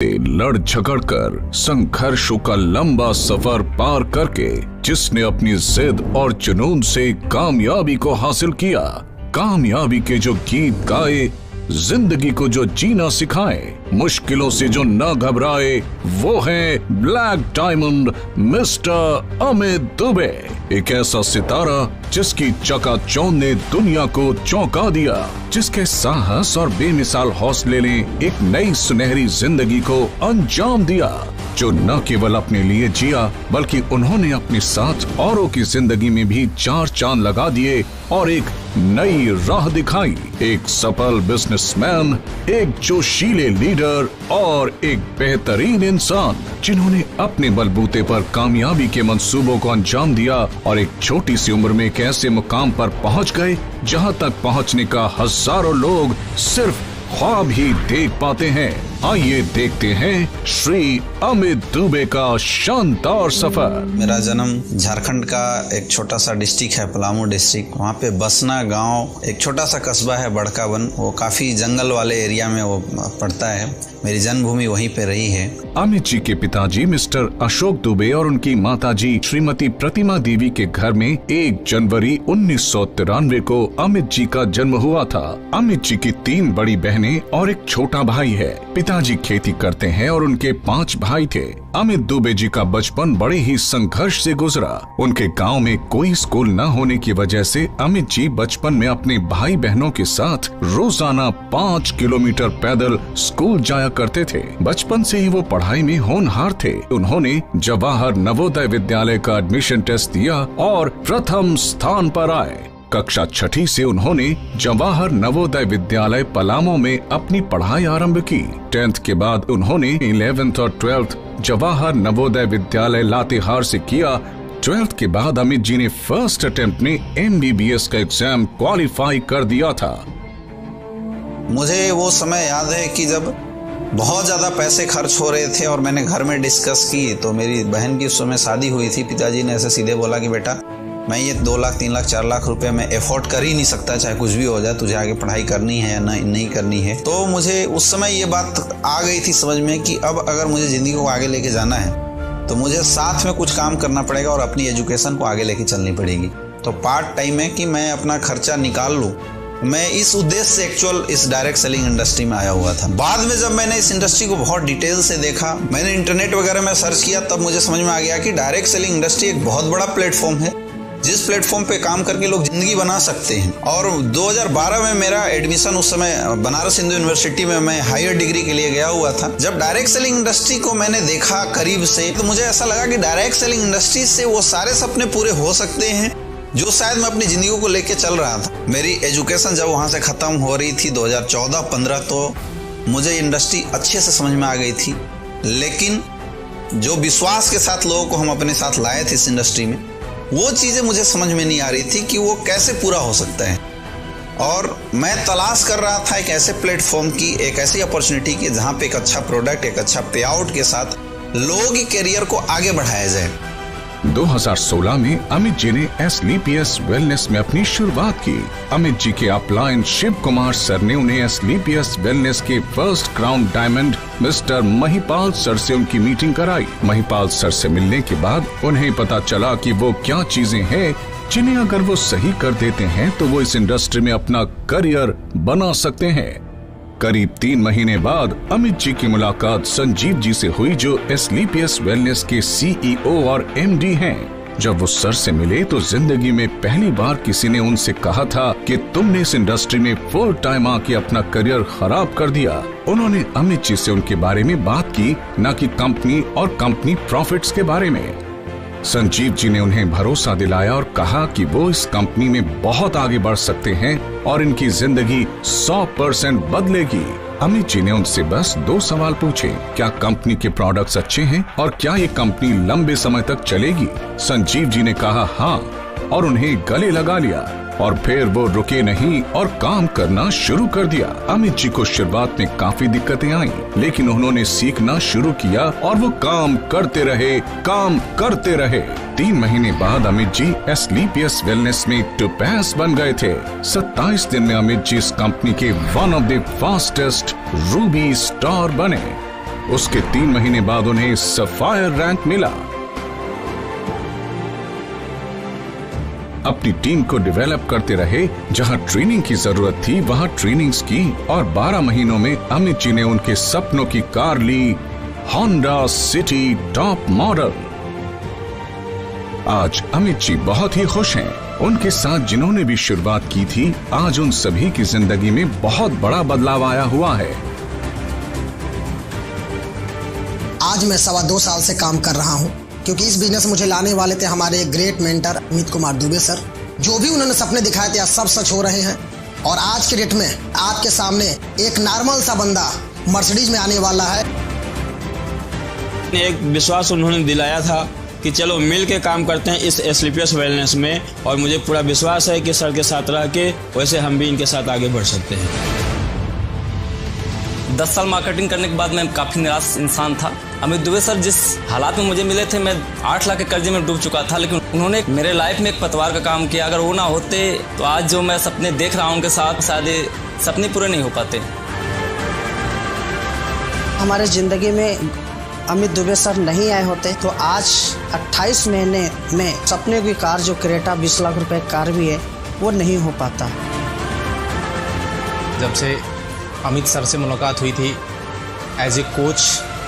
लड़ झगड़ कर संघर्षों का लंबा सफर पार करके जिसने अपनी जिद और जुनून से कामयाबी को हासिल किया, कामयाबी के जो गीत गाए, जिंदगी को जो जीना सिखाए, मुश्किलों से जो न घबराए, वो है black diamond mister Amit Dubey. एक ऐसा सितारा जिसकी चकाचौंध ने दुनिया को चौंका दिया, जिसके साहस और बेमिसाल हौसले ने एक नई सुनहरी जिंदगी को अंजाम दिया, जो न केवल अपने लिए जिया बल्कि उन्होंने अपने साथ औरों की जिंदगी में भी चार चांद लगा दिए और एक नई राह दिखाई। एक सफल बिजनेसमैन, एक जोशीले लीडर और एक बेहतरीन इंसान जिन्होंने अपने बलबूते पर कामयाबी के मंसूबों को अंजाम दिया और एक छोटी सी उम्र में एक ऐसे मुकाम पर पहुंच गए जहां तक पहुंचने का हजारों लोग सिर्फ ख्वाब ही देख पाते हैं। आइए देखते हैं श्री अमित दुबे का शानदार सफर। मेरा जन्म झारखंड का एक छोटा सा डिस्ट्रिक्ट है, पलामू डिस्ट्रिक्ट। वहाँ पे बसना गांव एक छोटा सा कस्बा है, बड़कावन। वो काफी जंगल वाले एरिया में वो पड़ता है। मेरी जन्मभूमि वहीं पे रही है। अमित जी के पिताजी मिस्टर अशोक दुबे और उनकी माताजी श्रीमती प्रतिमा देवी के घर में 1 जनवरी 1993 को अमित जी का जन्म हुआ था। अमित जी की 3 बड़ी बहनें और एक छोटा भाई है। पिताजी खेती करते हैं और उनके 5 भाई थे। अमित दुबे जी का बचपन बड़े ही संघर्ष से गुजरा। उनके गांव में कोई स्कूल न होने की वजह से अमित जी बचपन में अपने भाई बहनों के साथ रोजाना 5 किलोमीटर पैदल स्कूल जाया करते थे। बचपन से ही वो पढ़ाई में होनहार थे। उन्होंने जवाहर नवोदय विद्यालय का एडमिशन टेस्ट दिया और प्रथम स्थान पर आए। कक्षा 6ठी से उन्होंने जवाहर नवोदय विद्यालय पलामू में अपनी पढ़ाई आरंभ की। 10th के बाद उन्होंने 11th और 12th जवाहर नवोदय विद्यालय लातेहार से किया। 12th के बाद अमित जी ने फर्स्ट अटेम्प्ट में MBBS का एग्जाम क्वालिफाई कर दिया था। मुझे वो समय याद है कि जब बहुत ज्यादा पैसे खर्च हो रहे थे और मैंने घर में डिस्कस की, तो मेरी बहन की उस समय शादी हुई थी। पिताजी ने ऐसे सीधे बोला कि बेटा, मैं ये 2 लाख 3 लाख 4 लाख रुपए में एफोर्ड कर ही नहीं सकता, चाहे कुछ भी हो जाए, तुझे आगे पढ़ाई करनी है या नहीं करनी है। तो मुझे उस समय ये बात आ गई थी समझ में कि अब अगर मुझे जिंदगी को आगे लेके जाना है तो मुझे साथ में कुछ काम करना पड़ेगा और अपनी एजुकेशन को आगे लेके चलनी पड़ेगी। तो पार्ट टाइम है कि मैं अपना खर्चा निकाल लूँ। मैं इस उद्देश्य से एक्चुअल इस डायरेक्ट सेलिंग इंडस्ट्री में आया हुआ था। बाद में जब मैंने इस इंडस्ट्री को बहुत डिटेल से देखा, मैंने इंटरनेट वगैरह में सर्च किया, तब मुझे समझ में आ गया कि डायरेक्ट सेलिंग इंडस्ट्री एक बहुत बड़ा प्लेटफॉर्म है, जिस प्लेटफॉर्म पे काम करके लोग जिंदगी बना सकते हैं। और 2012 में मेरा एडमिशन, उस समय बनारस हिंदू यूनिवर्सिटी में मैं हायर डिग्री के लिए गया हुआ था। जब डायरेक्ट सेलिंग इंडस्ट्री को मैंने देखा करीब से, तो मुझे ऐसा लगा कि डायरेक्ट सेलिंग इंडस्ट्री से वो सारे सपने पूरे हो सकते हैं जो शायद मैं अपनी जिंदगी को लेके चल रहा था। मेरी एजुकेशन जब वहां से खत्म हो रही थी 2014-15, तो मुझे इंडस्ट्री अच्छे से समझ में आ गई थी। लेकिन जो विश्वास के साथ लोगों को हम अपने साथ लाए थे इस इंडस्ट्री में, वो चीजें मुझे समझ में नहीं आ रही थी कि वो कैसे पूरा हो सकता है। और मैं तलाश कर रहा था एक ऐसे प्लेटफॉर्म की, एक ऐसी अपॉर्चुनिटी की जहां पे एक अच्छा प्रोडक्ट, एक अच्छा पे आउट के साथ लोगों की करियर को आगे बढ़ाया जाए। 2016 में अमित जी ने SLPS वेलनेस में अपनी शुरुआत की। अमित जी के अपलाइन शिव कुमार सर ने उन्हें SLPS वेलनेस के first crown diamond mister Mahipal sir से उनकी मीटिंग कराई। महिपाल सर से मिलने के बाद उन्हें पता चला कि वो क्या चीजें हैं जिन्हें अगर वो सही कर देते हैं तो वो इस इंडस्ट्री में अपना करियर बना सकते हैं। करीब 3 महीने बाद अमित जी की मुलाकात संजीव जी से हुई, जो SLPS वेलनेस के CEO और MD हैं। जब वो सर से मिले तो जिंदगी में पहली बार किसी ने उनसे कहा था कि तुमने इस इंडस्ट्री में फुल टाइम आके अपना करियर खराब कर दिया। उन्होंने अमित जी से उनके बारे में बात की, न कि कंपनी और कंपनी प्रॉफिट्स के बारे में। संजीव जी ने उन्हें भरोसा दिलाया और कहा कि वो इस कंपनी में बहुत आगे बढ़ सकते हैं और इनकी जिंदगी 100% बदलेगी। अमित जी ने उनसे बस 2 सवाल पूछे, क्या कंपनी के प्रोडक्ट्स अच्छे हैं और क्या ये कंपनी लंबे समय तक चलेगी। संजीव जी ने कहा हाँ और उन्हें गले लगा लिया और फिर वो रुके नहीं और काम करना शुरू कर दिया। अमित जी को शुरुआत में काफी दिक्कतें आई, लेकिन उन्होंने सीखना शुरू किया और वो काम करते रहे। 3 महीने बाद अमित जी SLPS वेलनेस में टोपैज बन गए थे। 27 दिन में अमित जी इस कंपनी के one of the fastest Ruby star बने। उसके 3 महीने बाद उन्हें सफायर रैंक मिला। अपनी टीम को डेवलप करते रहे, जहां ट्रेनिंग की जरूरत थी वहां ट्रेनिंग्स की, और 12 महीनों में अमित जी ने उनके सपनों की कार ली, होंडा सिटी टॉप मॉडल। आज अमित जी बहुत ही खुश हैं। उनके साथ जिन्होंने भी शुरुआत की थी, आज उन सभी की जिंदगी में बहुत बड़ा बदलाव आया हुआ है। आज मैं 2.25 साल से काम कर रहा हूं, क्योंकि इस बिजनेस मुझे लाने वाले थे हमारे great mentor Amit Kumar Dubey sir. जो भी उन्होंने सपने दिखाए थे आज सब सच हो रहे हैं, और आज के डेट में आपके सामने एक नॉर्मल सा बंदा मर्सिडीज में आने वाला है। एक विश्वास उन्होंने दिलाया था कि चलो मिल के काम करते हैं इस SLPS वेलनेस में, और मुझे पूरा विश्वास है कि सर के साथ रह के वैसे हम भी इनके साथ आगे बढ़ सकते हैं। 10 साल मार्केटिंग करने के बाद मैं काफ़ी निराश इंसान था। अमित दुबे सर जिस हालात में मुझे मिले थे, मैं 8 लाख के कर्जे में डूब चुका था, लेकिन उन्होंने मेरे लाइफ में एक पतवार का काम किया। अगर वो ना होते तो आज जो मैं सपने देख रहा हूँ उनके साथ, शायद सपने पूरे नहीं हो पाते। हमारे ज़िंदगी में अमित दुबे सर नहीं आए होते तो आज 28 महीने में सपने की कार जो क्रेटा 20 लाख रुपए कार भी है वो नहीं हो पाता। जब से अमित सर से मुलाकात हुई थी एज ए कोच,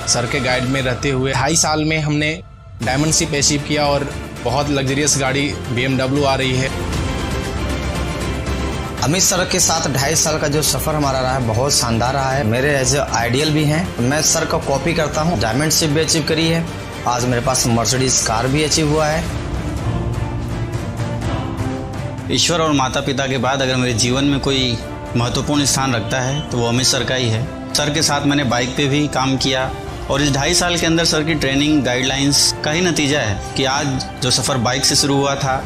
सर के गाइड में रहते हुए 2.5 साल में हमने डायमंड शिप अचीव किया, और बहुत लग्जरियस गाड़ी BMW आ रही है। अमित सर के साथ 2.5 साल का जो सफर हमारा रहा है बहुत शानदार रहा है। मेरे एज आइडियल भी हैं। मैं सर का कॉपी करता हूं। डायमंड शिप भी अचीव करी है, आज मेरे पास मर्सिडीज कार भी अचीव हुआ है। ईश्वर और माता पिता के बाद अगर मेरे जीवन में कोई महत्वपूर्ण स्थान रखता है तो वो अमित सर का ही है। सर के साथ मैंने बाइक पे भी काम किया, और इस 2.5 साल के अंदर सर की ट्रेनिंग गाइडलाइंस का ही नतीजा है कि आज जो सफ़र बाइक से शुरू हुआ था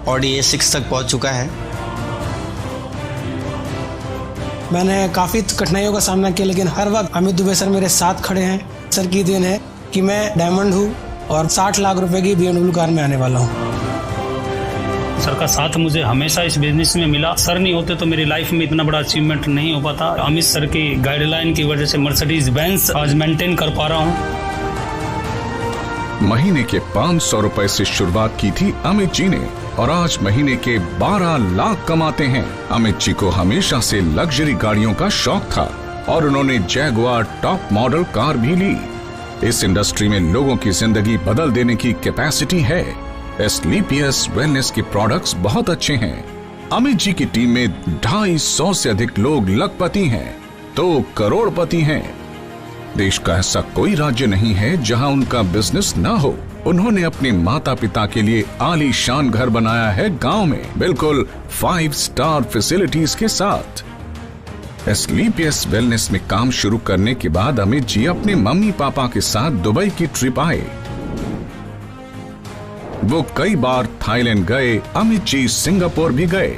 ऑडी A6 तक पहुंच चुका है। मैंने काफ़ी कठिनाइयों का सामना किया, लेकिन हर वक्त अमित दुबे सर मेरे साथ खड़े हैं। सर की देन है कि मैं डायमंड हूँ और 60 लाख रुपए की BMW कार में आने वाला हूँ। सर का साथ मुझे हमेशा इस बिजनेस में मिला। सर नहीं होते तो मेरी लाइफ में इतना बड़ा अचीवमेंट नहीं हो पाता। अमित सर की गाइडलाइन की वजह से मर्सिडीज बेंज आज मेंटेन कर पा रहा हूँ। महीने के 500 रुपए से शुरुआत की थी अमित जी ने, और आज महीने के 12 लाख कमाते हैं। अमित जी को हमेशा से लग्जरी गाड़ियों का शौक था, और उन्होंने जैगुआर टॉप मॉडल कार भी ली। इस इंडस्ट्री में लोगों की जिंदगी बदल देने की कैपेसिटी है। SLPS वेलनेस के प्रोडक्ट्स बहुत अच्छे हैं। अमित जी की टीम में 250 से अधिक लोग लखपति हैं तो करोड़पति हैं। देश का ऐसा कोई राज्य नहीं है जहां उनका बिजनेस ना हो। उन्होंने अपने माता पिता के लिए आलीशान घर बनाया है गांव में, बिल्कुल 5 स्टार फैसिलिटीज के साथ। SLPS वेलनेस में काम शुरू करने के बाद अमित जी अपने मम्मी पापा के साथ दुबई की ट्रिप आए। वो कई बार थाईलैंड गए, अमित जी सिंगापुर भी गए,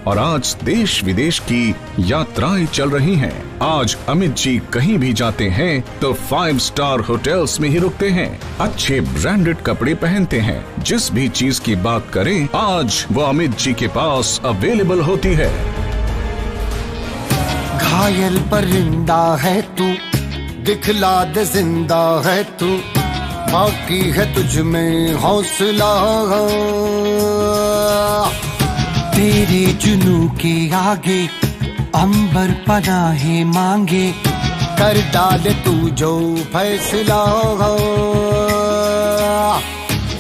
और आज देश विदेश की यात्राएं चल रही हैं। आज अमित जी कहीं भी जाते हैं तो 5 स्टार होटल्स में ही रुकते हैं, अच्छे ब्रांडेड कपड़े पहनते हैं। जिस भी चीज की बात करें आज वो अमित जी के पास अवेलेबल होती है। घायल परिंदा है तू, दिखला दे जिंदा है तू, बाकी है तुझ में हौसला। तेरे जुनू के आगे अंबर पनाहे मांगे, कर डाले तू जो फैसला।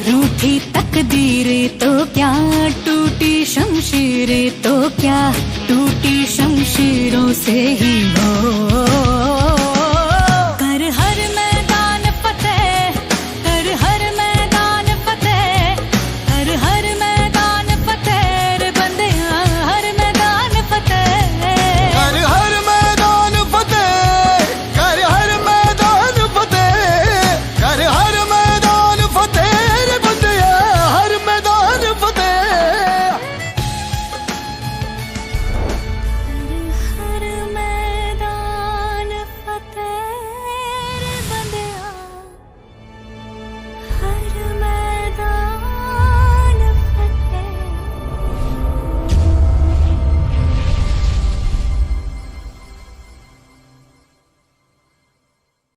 रूठी तकदीरें तो क्या, टूटी शमशीरें तो क्या, टूटी शमशीरों से ही हो